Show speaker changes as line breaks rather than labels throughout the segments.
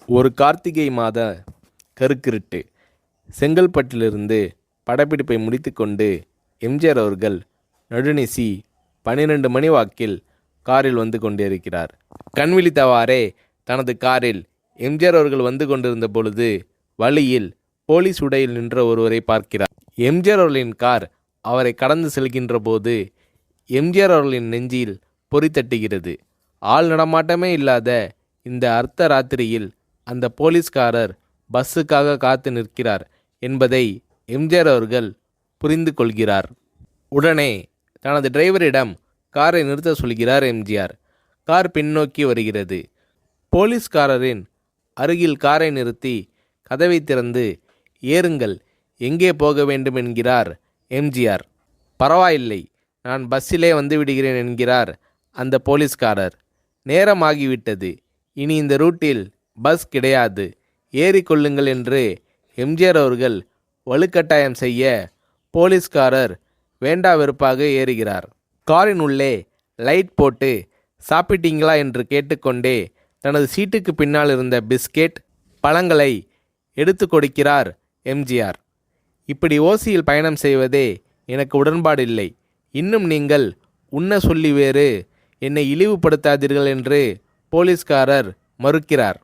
ஒரு கார்த்திகை மாத கருக்கிருட்டு. செங்கல்பட்டிலிருந்து படப்பிடிப்பை முடித்துக்கொண்டு எம்ஜிஆர் அவர்கள் நடுநிசி 12 மணி வாக்கில் காரில் வந்து கொண்டிருக்கிறார். கண் விழித்தவாறே தனது காரில் எம்ஜிஆர் அவர்கள் வந்து கொண்டிருந்த பொழுது வழியில் போலீஸ் உடையில் நின்ற ஒருவரை பார்க்கிறார். எம்ஜிஆர் அவர்களின் கார் அவரை கடந்து செல்கின்ற போது எம்ஜிஆர் அவர்களின் நெஞ்சில் பொறி தட்டுகிறது. ஆள் நடமாட்டமே இல்லாத இந்த அர்த்த ராத்திரியில் அந்த போலீஸ்காரர் பஸ்ஸுக்காக காத்து நிற்கிறார் என்பதை எம்ஜிஆர் அவர்கள் புரிந்து கொள்கிறார். உடனே தனது டிரைவரிடம் காரை நிறுத்த சொல்கிறார் எம்ஜிஆர். கார் பின்னோக்கி வருகிறது. போலீஸ்காரரின் அருகில் காரை நிறுத்தி கதவை திறந்து ஏறுங்கள், எங்கே போக வேண்டும் என்கிறார் எம்ஜிஆர். பரவாயில்லை, நான் பஸ்ஸிலே வந்து விடுகிறேன் என்கிறார் அந்த போலீஸ்காரர். நேரமாகிவிட்டது, இனி இந்த ரூட்டில் பஸ் கிடையாது, ஏறிக்கொள்ளுங்கள் என்று எம்ஜிஆர் அவர்கள் வலுக்கட்டாயம் செய்ய போலீஸ்காரர் வேண்டா வெறுப்பாக ஏறுகிறார். காரின் உள்ளே லைட் போட்டு சாப்பிட்டீங்களா என்று கேட்டுக்கொண்டே தனது சீட்டுக்கு பின்னால் இருந்த பிஸ்கெட் பழங்களை எடுத்து கொடுக்கிறார் எம்ஜிஆர். இப்படி ஓசியில் பயணம் செய்வதே எனக்கு உடன்பாடில்லை. இன்னும் நீங்கள் உண்ண சொல்லி வேறு என்னை இழிவுபடுத்தாதீர்கள் என்று போலீஸ்காரர் மறுக்கிறார்.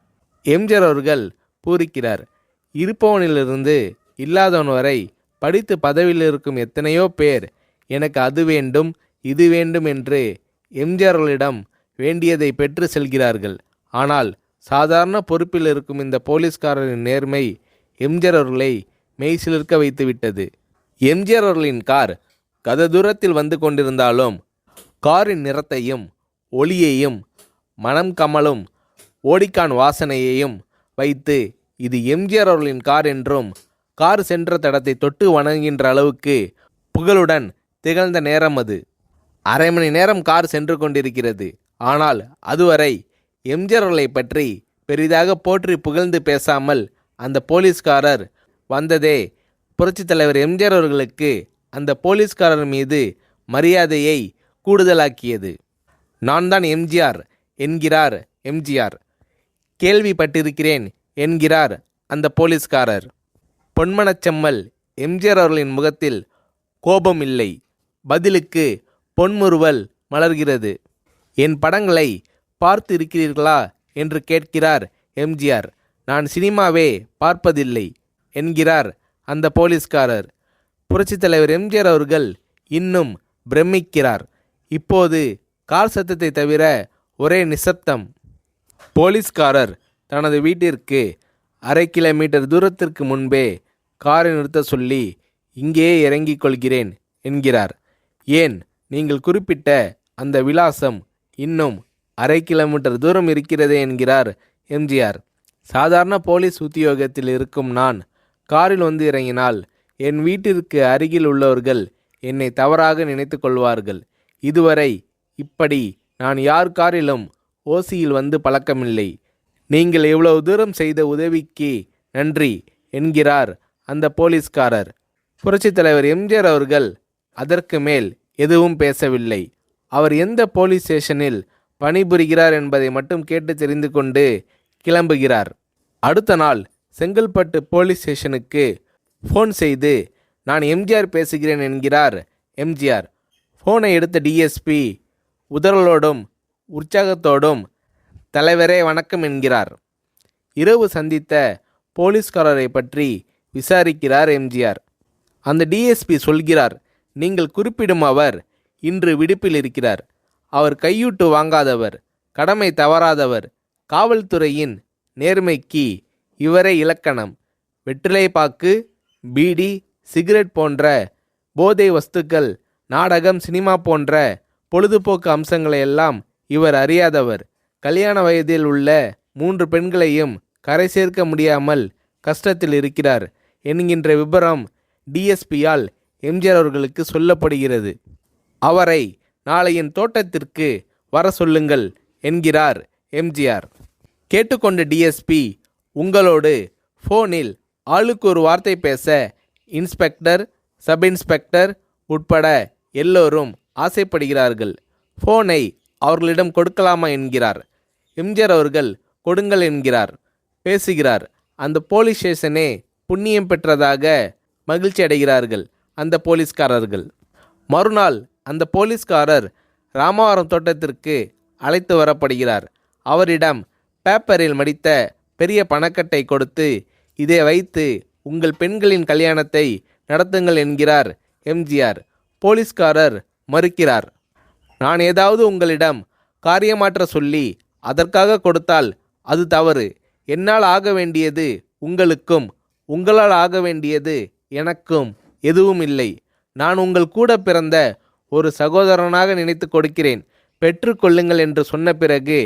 எம்ஜிஆர் அவர்கள் பூரிக்கிறார். இருப்பவனிலிருந்து இல்லாதவன் வரை படித்து பதவியில் இருக்கும் எத்தனையோ பேர் எனக்கு அது வேண்டும் இது வேண்டும் என்று எம்ஜிஆர் அவர்களிடம் வேண்டியதை பெற்று செல்கிறார்கள். ஆனால் சாதாரண பொறுப்பில் இருக்கும் இந்த போலீஸ்காரரின் நேர்மை எம்ஜிஆர் அவர்களை மெய்சிலிர்க்க வைத்துவிட்டது. எம்ஜிஆர் அவர்களின் கார் கத தூரத்தில் வந்து கொண்டிருந்தாலும் காரின் நிறத்தையும் ஒளியையும் மனம் கமலும் ஓடிக்கான் வாசனையையும் வைத்து இது எம்ஜிஆர் அவர்களின் கார் என்றும் கார் சென்ற தடத்தை தொட்டு வணங்குகின்ற அளவுக்கு புகழுடன் திகழ்ந்த நேரம் அது. அரை மணி நேரம் கார் சென்று கொண்டிருக்கிறது. ஆனால் அதுவரை எம்ஜிஆர் அவர்களை பற்றி பெரிதாக போற்றி புகழ்ந்து பேசாமல் அந்த போலீஸ்காரர் வந்ததே புரட்சித் தலைவர் எம்ஜிஆர் அவர்களுக்கு அந்த போலீஸ்காரர் மீது மரியாதையை கூடுதலாக்கியது. நான் தான் எம்ஜிஆர் என்கிறார் எம்ஜிஆர். கேள்விப்பட்டிருக்கிறேன் என்கிறார் அந்த போலீஸ்காரர். பொன்மனச்செம்மல் எம்ஜிஆர் அவர்களின் முகத்தில் கோபம் இல்லை, பதிலுக்கு பொன்முறுவல் மலர்கிறது. என் படங்களை பார்த்து இருக்கிறீர்களா என்று கேட்கிறார் எம்ஜிஆர். நான் சினிமாவே பார்ப்பதில்லை என்கிறார் அந்த போலீஸ்காரர். புரட்சித் தலைவர் எம்ஜிஆர் அவர்கள் இன்னும் பிரமிக்கிறார். இப்போது கார் சத்தத்தை தவிர ஒரே நிசப்தம். போலீஸ்காரர் தனது வீட்டிற்கு 1/2 கிலோமீட்டர் தூரத்திற்கு முன்பே காரை நிறுத்த சொல்லி இங்கேயே இறங்கிக் கொள்கிறேன் என்கிறார். ஏன், நீங்கள் குறிப்பிட்ட அந்த விலாசம் இன்னும் 1/2 கிலோமீட்டர் தூரம் இருக்கிறதே என்கிறார் எம்ஜிஆர். சாதாரண போலீஸ் உத்தியோகத்தில் இருக்கும் நான் காரில் வந்து இறங்கினால் என் வீட்டிற்கு அருகில் உள்ளவர்கள் என்னை தவறாக நினைத்து கொள்வார்கள். இதுவரை இப்படி நான் யார் காரிலும் ஓசியில் வந்து பழக்கமில்லை. நீங்கள் இவ்வளவு தூரம் செய்த உதவிக்கு நன்றி என்கிறார் அந்த போலீஸ்காரர். புரட்சித் தலைவர் எம்ஜிஆர் அவர்கள் அதற்கு மேல் எதுவும் பேசவில்லை. அவர் எந்த போலீஸ் ஸ்டேஷனில் பணிபுரிகிறார் என்பதை மட்டும் கேட்டு தெரிந்து கொண்டு கிளம்புகிறார். அடுத்த நாள் செங்கல்பட்டு போலீஸ் ஸ்டேஷனுக்கு ஃபோன் செய்து நான் எம்ஜிஆர் பேசுகிறேன் என்கிறார் எம்ஜிஆர். ஃபோனை எடுத்த டிஎஸ்பி உதறலோடும் உற்சாகத்தோடும் தலைவரே வணக்கம் என்கிறார். இரவு சந்தித்த போலீஸ்காரரை பற்றி விசாரிக்கிறார் எம்ஜிஆர். அந்த டிஎஸ்பி சொல்கிறார், நீங்கள் குறிப்பிடும் அவர் இன்று விடுப்பில் இருக்கிறார். அவர் கையூட்டு வாங்காதவர், கடமை தவறாதவர், காவல்துறையின் நேர்மைக்கு இவரே இலக்கணம். வெற்றிலை பாக்கு, பீடி, சிகரெட் போன்ற போதை வஸ்துக்கள், நாடகம், சினிமா போன்ற பொழுதுபோக்கு அம்சங்களையெல்லாம் இவர் அறியாதவர். கல்யாண வயதில் உள்ள 3 பெண்களையும் கரை சேர்க்க முடியாமல் கஷ்டத்தில் இருக்கிறார் என்கின்ற விபரம் டிஎஸ்பியால் எம்ஜிஆர் அவர்களுக்கு சொல்லப்படுகிறது. அவரை நாளை என் தோட்டத்திற்கு வர சொல்லுங்கள் என்கிறார் எம்ஜிஆர். கேட்டுக்கொண்ட டிஎஸ்பி உங்களோடு ஃபோனில் ஆளுக்கு ஒரு வார்த்தை பேச இன்ஸ்பெக்டர், சப் இன்ஸ்பெக்டர் உட்பட எல்லோரும் ஆசைப்படுகிறார்கள். ஃபோனை அவர்களிடம் கொடுக்கலாமா என்கிறார். எம்ஜிஆர் அவர்கள் கொடுங்கள் என்கிறார். பேசுகிறார். அந்த போலீஸ் ஸ்டேஷனே புண்ணியம் பெற்றதாக மகிழ்ச்சி அடைகிறார்கள் அந்த போலீஸ்காரர்கள். மறுநாள் அந்த போலீஸ்காரர் ராமவரம் தோட்டத்திற்கு அழைத்து வரப்படுகிறார். அவரிடம் பேப்பரில் மடித்த பெரிய பணக்கட்டை கொடுத்து, இதை வைத்து உங்கள் பெண்களின் கல்யாணத்தை நடத்துங்கள் என்கிறார் எம்ஜிஆர். போலீஸ்காரர் மறுக்கிறார். நான் ஏதாவது உங்களிடம் காரியமாற்ற சொல்லி அதற்காக கொடுத்தால் அது தவறு. என்னால் ஆக வேண்டியது உங்களுக்கும், உங்களால் ஆக வேண்டியது எனக்கும் எதுவும் இல்லை. நான் உங்கள் கூட பிறந்த ஒரு சகோதரனாக நினைத்து கொடுக்கிறேன், பெற்றுக்கொள்ளுங்கள் என்று சொன்ன பிறகு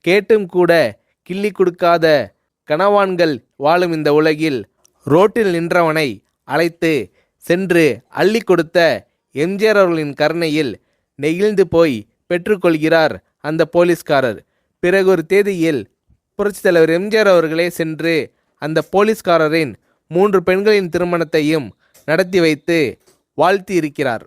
கேட்டும் கூட கிள்ளி கொடுக்காத கனவான்கள் வாழும் இந்த உலகில் ரோட்டில் நின்றவனை அழைத்து சென்று அள்ளி கொடுத்த எம்ஜிஆர் அவர்களின் கருணையில் நெகிழ்ந்து போய் பெற்றுக்கொள்கிறார் அந்த போலீஸ்காரர். பிறகு ஒரு தேதியில் புரட்சித் தலைவர் எம்ஜிஆர் அவர்களே சென்று அந்த போலீஸ்காரரின் 3 பெண்களின் திருமணத்தையும் நடத்தி வைத்து வாழ்த்தி இருக்கிறார்.